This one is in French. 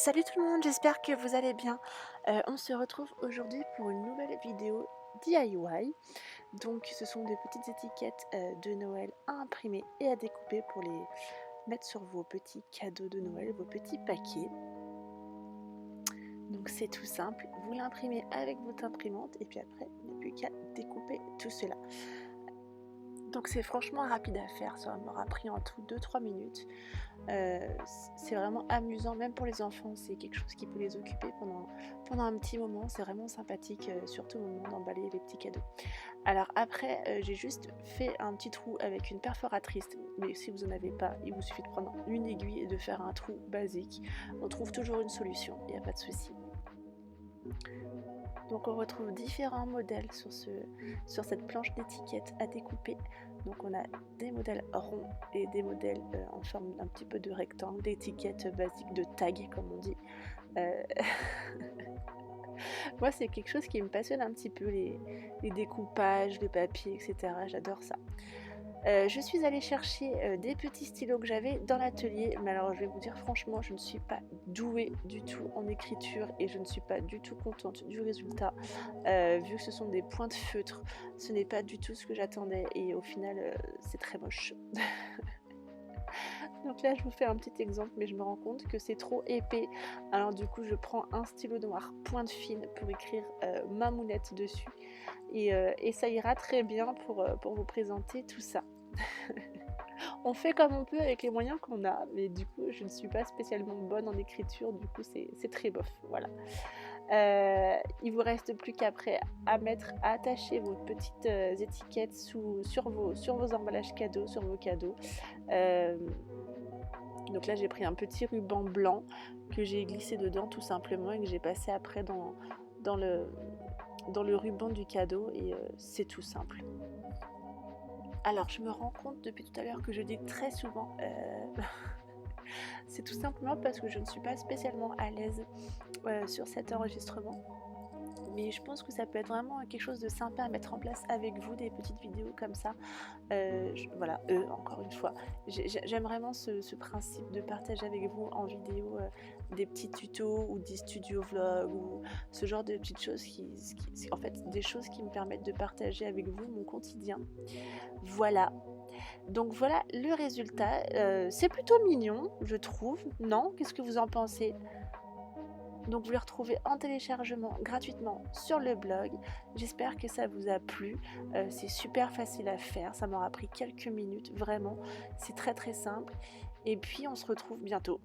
Salut tout le monde, j'espère que vous allez bien. On se retrouve aujourd'hui pour une nouvelle vidéo DIY. Donc ce sont des petites étiquettes de Noël à imprimer et à découper pour les mettre sur vos petits cadeaux de Noël, vos petits paquets. Donc c'est tout simple, vous l'imprimez avec votre imprimante et puis après il n'y a plus qu'à découper tout cela. Donc c'est franchement rapide à faire, ça m'aura pris en tout 2-3 minutes. C'est vraiment amusant, même pour les enfants, c'est quelque chose qui peut les occuper pendant un petit moment, c'est vraiment sympathique, surtout au moment d'emballer les petits cadeaux. Alors après, j'ai juste fait un petit trou avec une perforatrice, mais si vous n'en avez pas, il vous suffit de prendre une aiguille et de faire un trou basique. On trouve toujours une solution, il n'y a pas de souci. Donc on retrouve différents modèles sur cette planche d'étiquette à découper. Donc on a des modèles ronds et des modèles en forme d'un petit peu de rectangle, d'étiquettes basiques de tag comme on dit. Moi c'est quelque chose qui me passionne un petit peu, les découpages, le papier, etc. J'adore ça. Je suis allée chercher des petits stylos que j'avais dans l'atelier, mais alors je vais vous dire franchement, je ne suis pas douée du tout en écriture et je ne suis pas du tout contente du résultat. Vu que ce sont des points de feutre, ce n'est pas du tout ce que j'attendais et au final c'est très moche. Donc là je vous fais un petit exemple, mais je me rends compte que c'est trop épais. Alors du coup je prends un stylo noir pointe fine pour écrire ma mounette dessus et ça ira très bien pour vous présenter tout ça. On fait comme on peut avec les moyens qu'on a, mais du coup je ne suis pas spécialement bonne en écriture, du coup c'est très bof, voilà. Il vous reste plus qu'après à attacher vos petites étiquettes sur vos emballages cadeaux, sur vos cadeaux. Donc là j'ai pris un petit ruban blanc que j'ai glissé dedans tout simplement et que j'ai passé après dans le ruban du cadeau et c'est tout simple. Alors je me rends compte depuis tout à l'heure que je dis très souvent c'est tout simplement parce que je ne suis pas spécialement à l'aise sur cet enregistrement. Mais je pense que ça peut être vraiment quelque chose de sympa à mettre en place avec vous, des petites vidéos comme ça. Voilà, encore une fois, j'aime vraiment ce principe de partager avec vous en vidéo des petits tutos ou des studio vlogs ou ce genre de petites choses en fait, des choses qui me permettent de partager avec vous mon quotidien. Voilà. Donc voilà le résultat. C'est plutôt mignon, je trouve. Non? Qu'est-ce que vous en pensez? Donc vous le retrouvez en téléchargement gratuitement sur le blog. J'espère que ça vous a plu. C'est super facile à faire, ça m'aura pris quelques minutes, vraiment. C'est très très simple. Et puis on se retrouve bientôt